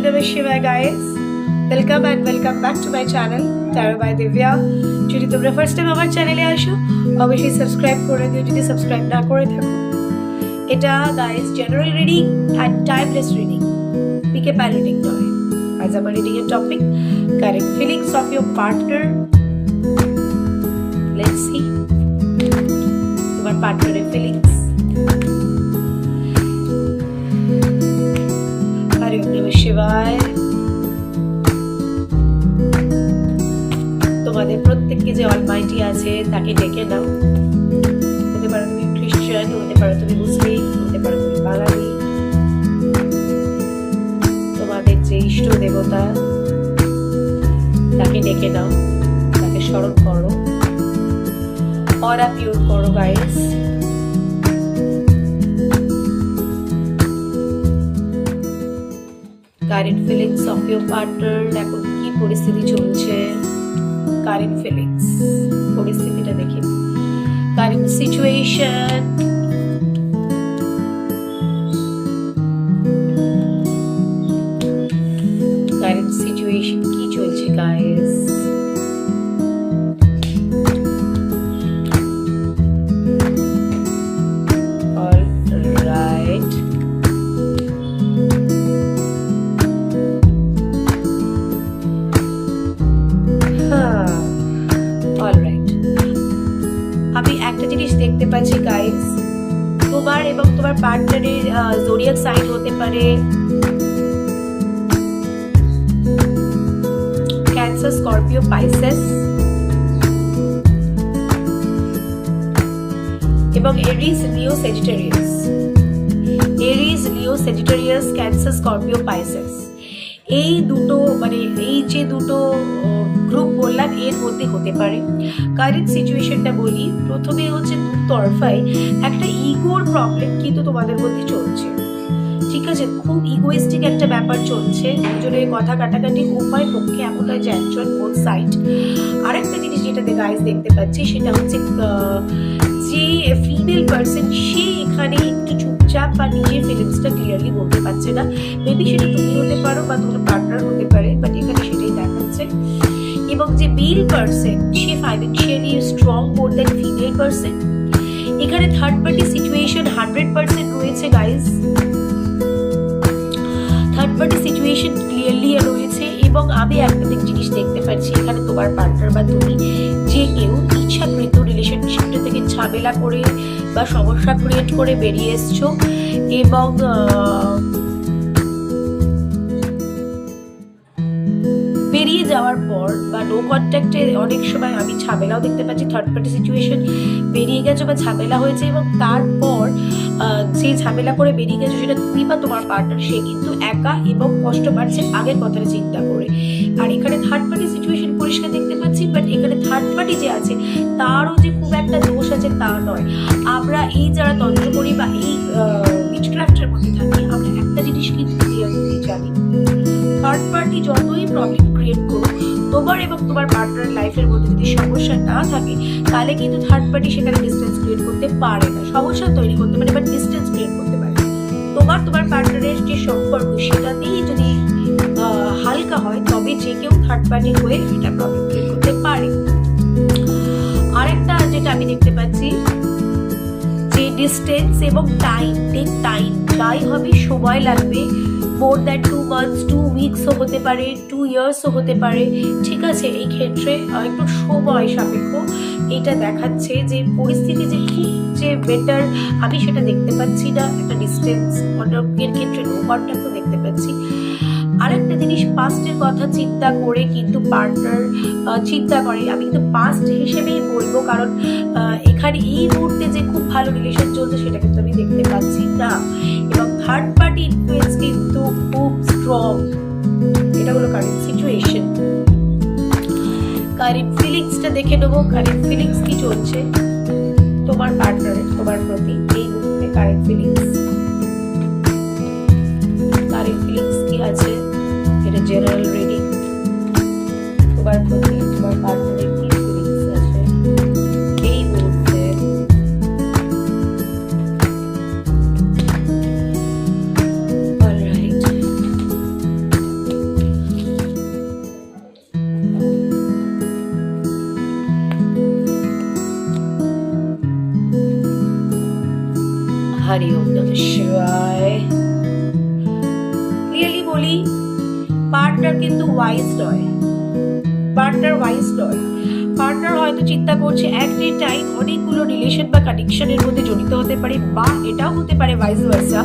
Namah Shivaya guys. Welcome and welcome back to my channel Tarot by Divya. যদি তোমরা first time আমার চ্যানেলে আসো অবশ্যই সাবস্ক্রাইব করে দিও যদি সাবস্ক্রাইব না করে থাকো। এটা guys general reading and timeless reading পিকে প্যারেন্টিং নয়। আজ আমার রিডিং এর topic current feelings of your partner. Let's see তোমার পার্টনারের ফিলিংস। হরি ওম নমঃ শিবায়। তোমাদের প্রত্যেককে যে অলমাইটি আছে তাকে ডেকে নাও। হতে পারো তুমি খ্রিস্টান, হতে পারো তুমি মুসলিম, হতে পারো তুমি বাঙালি। তোমাদের যে ইষ্ট দেবতা তাকে ডেকে নাও, তাকে স্মরণ করো, অরা পিওর করো guys. Current feelings of your partner, এখন কি পরিস্থিতি চলছে? কারেন্ট ফিলিংস পরিস্থিতিটা দেখি। কারেন্ট সিচুয়েশন, কারেন্ট সিচুয়েশন কি চলছে গাইস? অলরাইট, আমি একটা জিনিস দেখতে পাচ্ছি গাইস, তোমার এবং তোমার পার্টনারের জোডিয়াক সাইন হতে পারে ক্যান্সার, স্করপিও, পাইসেস এবং এরিস, লিও, স্যাজিটেরিয়াস। এরিস, লিও, স্যাজিটেরিয়াস, ক্যান্সার, স্করপিও, পাইসেস, এই দুটো মানে এই যে দুটো গ্রুপ বললাম এর মধ্যে হতে পারে। কারেন্ট সিচুয়েশনটা বলি, প্রথমে হচ্ছে দুতরফায় একটা ইগোর প্রবলেম কিন্তু তোমাদের মধ্যে চলছে, ঠিক আছে? খুব ইগোইস্টিক একটা ব্যাপার চলছে, দুজনের কথা কাটাকাটি উভয় পক্ষে এমন হয় যে একজন বোথ সাইড। আরেকটা জিনিস যেটাতে গাইস দেখতে পাচ্ছি সেটা হচ্ছে যে ফিমেল পার্সন সে এখানে একটু চুপচাপ বা নিজের ফিলিংসটা ক্লিয়ারলি বলতে পারছে না। মেবি সেটা তুমি হতে পারো বা তোমার পার্টনার হতে পারে, বাট এখানে সেটাই দেখাচ্ছে। এবং যে মেল পার্সন সে financially strong more than female person. এখানে থার্ড পার্টি সিচুয়েশন 100% রয়েছে guys, third party situation clearly রয়েছে। এবং আমি একটা জিনিস দেখতে পাচ্ছি, এখানে তোমার পার্টনার বা তুমি যে কেউ ইচ্ছাকৃত রিলেশনশিপটা থেকে ঝামেলা করে বা সমস্যা ক্রিয়েট করে বেরিয়ে এসছো। এবং বেরিয়ে যাওয়ার পর বা নো কন্ট্যাক্টে অনেক সময় আমি ঝামেলাও দেখতে পাচ্ছি। থার্ড পার্টি সিচুয়েশন বেরিয়ে গেছো বা ঝামেলা হয়েছে এবং তারপর সেই ঝামেলা করে বেরিয়ে গেছো সেটা তুমি বা তোমার পার্টনার, সে কিন্তু একা এবং কষ্ট পাচ্ছে আগের কথাটা চিন্তা করে। আর এখানে থার্ড পার্টি সিচুয়েশন পরিষ্কার দেখতে পাচ্ছি, বাট এখানে থার্ড পার্টি যে আছে তারও যে খুব একটা দোষ আছে তা নয়। আমরা এই যারা তন্ত্র করি বা এই উইচক্রাফটের মধ্যে থাকি, আমরা একটা জিনিস কিন্তু ক্লিয়ারলি জানি, থার্ড পার্টি যতই প্রবলেম ক্রিয়েট করুক, তোমার এবং তোমার পার্টনার লাইফের মধ্যে যদি সমস্যা না থাকে তাহলে কিন্তু থার্ড পার্টি সেখানে ডিস্টেন্স ক্রিয়েট করতে পারে না। সমস্যা তৈরি করতে পারে বাট ডিস্টেন্স ক্রিয়েট করতে পারে। তোমার পার্টনারের যে সম্পর্ক সেটাতেই যদি হালকা হয় তবে যে কেউ থার্ড পার্টি হয়ে এটা প্রবলেম ক্রিয়েট করতে পারে। আরেকটা যেটা আমি দেখতে পাচ্ছি যে ডিস্টেন্স এবং টাইম, টেক টাইম, যাই হবে সময় লাগবে। মোর দ্যান 2 months, 2 weeks হতে পারে, 2 years হতে পারে, ঠিক আছে? এই ক্ষেত্রে একটু সময় সাপেক্ষ এটা দেখাচ্ছে যে পরিস্থিতি যে খুব যে বেটার আমি সেটা দেখতে পাচ্ছি না। একটা ডিস্টেন্স অনেকের ক্ষেত্রে নো কন্ট্যাক্টও দেখতে পাচ্ছি। আরেকটা জিনিস, পাস্টের কথা চিন্তা করে কিন্তু পার্টনার চিন্তা করে, আমি কিন্তু পাস্ট হিসেবেই বলবো, কারণ এখানে এই মুহূর্তে যে খুব ভালো রিলেশন চলছে সেটা কিন্তু আমি দেখতে পাচ্ছি না। এবং থার্ড পার্টি ইনফ্লুয়েন্স কিন্তু খুব স্ট্রং। এটা হলো কারেন্ট সিচুয়েশন। কারেন্ট ফিলিংসটা দেখে নেবো, কারেন্ট ফিলিংস কি চলছে তোমার পার্টনারের তোমার প্রতি এই মুহূর্তে। কারেন্ট ফিলিংস কি আছে? এটা জেনারেল রিডিং। তোমার প্রতি তোমার পার্টনারের কি ফিলিংস আছে এই মুহূর্তে? অলরাইট, বলি পার্টনার কিন্তু ওয়াইজ নয়, পার্টনার হয়তো চিন্তা করছে অ্যাট এ টাইম অনেকগুলো রিলেশন বা কানেকশনের মধ্যে জড়িত হতে পারে, বা এটাও হতে পারে ভাইস ভার্সা,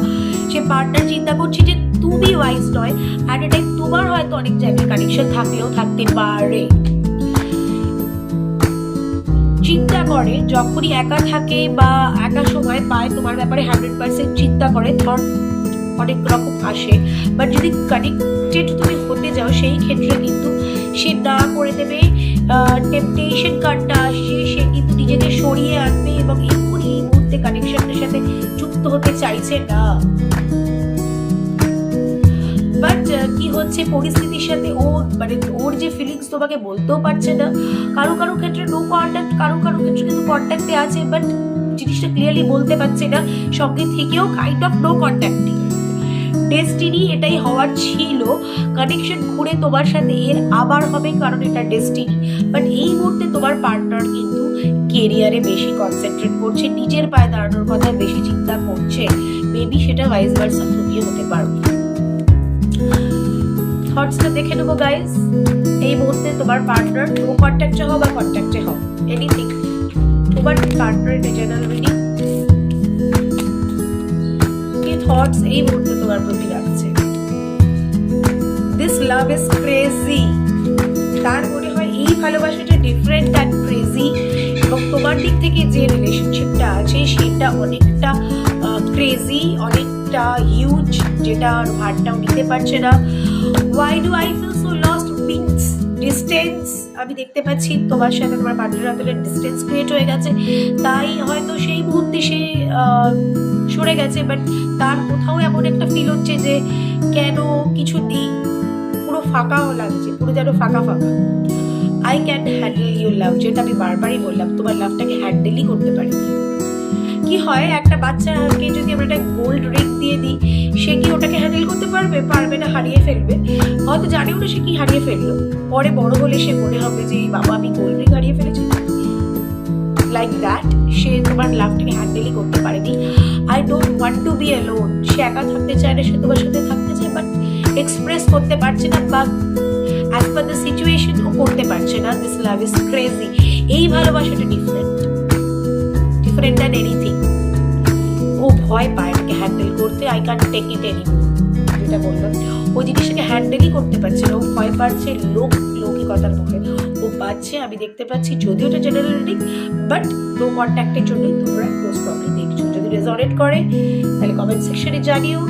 সে পার্টনার চিন্তা করছে যে তুমি ওয়াইজ নয়, অ্যাট এ টাইম তোমার হয়তো অনেক জায়গায় কানেকশন থাকলেও থাকতে পারে। চিন্তা করে যখনই একা থাকে বা একা সময় পায় তোমার ব্যাপারে 100% চিন্তা করে, থট অনেক রকম আসে, বাট যদি কানেক্টেড তুমি হতে যাও সেই ক্ষেত্রে কিন্তু সে না করে দেবে, টেম্পটেশন কার্ডটা আসে, সে কিন্তু নিজেকে সরিয়ে আনবে এবং এক্ষুনি এই মুহূর্তে কানেকশনের সাথে যুক্ত হতে চাইছে না। বাট কি হচ্ছে পরিস্থিতির সাথে ওর যে ফিলিংস তোমাকে বলতেও পারছে না, কারো ক্ষেত্রে নো কন্ট্যাক্ট, কারো ক্ষেত্রে কিন্তু কন্ট্যাক্টে আছে, বাট জিনিসটা ক্লিয়ারলি বলতে পারছে না, সঙ্গে থেকেও কাইন্ড অফ নো কন্ট্যাক্টই। ডেস্টিনি এটাই হওয়ার ছিল, কানেকশন ঘুরে তোমার সাথে এর আবার হবে, কারণ এটা ডেস্টিনি। বাট এই মুহূর্তে তোমার পার্টনার কিন্তু কেরিয়ারে বেশি কনসেন্ট্রেট করছে, নিজের পায়ে দাঁড়ানোর কথা বেশি চিন্তা করছে, মেবি সেটা ভাইস ভার্সা তুমিও হতে পারবে। থটসটা দেখে নেবো গাইস, এই মুহূর্তে তোমার পার্টনার নো কন্ট্যাক্টে হও বা কন্ট্যাক্টে হও, এনিথিং, তোমার পার্টনারের জেনারেল রিডিং কি থটস এই মুহূর্তে তোমার প্রতি রাখছে। দিস লাভ ইজ ক্রেজি, তার মনে হয় এই ভালোবাসাটা ডিফারেন্ট অ্যান্ড ক্রেজি, এবং তোমার দিক থেকে যে রিলেশনশিপটা আছে সেটা অনেকটা ক্রেজি, অনেকটা হিউজ, যেটা ভারটাও নিতে পারছে না। Why do I feel so lost means distance, আমি দেখতে পাচ্ছি তোমার সাথে তোমার পার্টনারের মধ্যে ডিস্টেন্স ক্রিয়েট হয়ে গেছে, তাই হয়তো সেই মুহূর্তে সে সরে গেছে, বাট তার কোথাও এমন একটা ফিল হচ্ছে যে কেন কিছু নেই, পুরো ফাঁকাও লাগছে, পুরো যেন ফাঁকা। আই ক্যান হ্যান্ডেল ইউর লাভ, যেটা আমি বারবারই বললাম, তোমার লাভটাকে হ্যান্ডেলই করতে পারি। কি হয় একটা বাচ্চাকে যদি আমরা একটা গোল্ড রিং দিয়ে দিই, সে কি ওটাকে হ্যান্ডেল করতে পারবে না, হারিয়ে ফেলবে, হয়তো জানেও না সে কি হারিয়ে ফেললো, পরে বড় হলে সে মনে হবে যে বাবা আমি গোল্ড রিং হারিয়ে ফেলেছি। লাইক দ্যাট সে তোমার লাভটাকে হ্যান্ডেলই করতে পারেনি। I don't want to be alone, সে একা থাকতে চায় না, সে তোমার সাথে থাকতে চায়, বাট এক্সপ্রেস করতে পারছে না, বা অ্যাজ পার দ্য সিচুয়েশন ও করতে পারছে না। দিস লাভ ইজ ক্রেজি, এই ভালোবাসাটা ডিফারেন্ট দ্যান এনিথিং। ও ভয় পায় এটাকে হ্যান্ডেল করতে, I can take it anymore, যেটা বললাম, ওই জিনিসটাকে হ্যান্ডেলই করতে পারছে না, ও ভয় পাচ্ছে লৌকিকতার মুখে ও পাচ্ছে। আমি দেখতে পাচ্ছি যদিও এটা জেনারেল রিডিং, বাট নো কন্ট্যাক্টের জন্যই তোমরা মোস্ট প্রবলি দেখছো। যদি রেজনেট করে তাহলে কমেন্ট সেকশনে জানিও,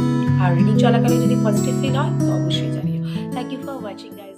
আর রিডিং চলাকালীন যদি পজিটিভ ফিল হয় তো অবশ্যই জানিও। Thank you for watching guys.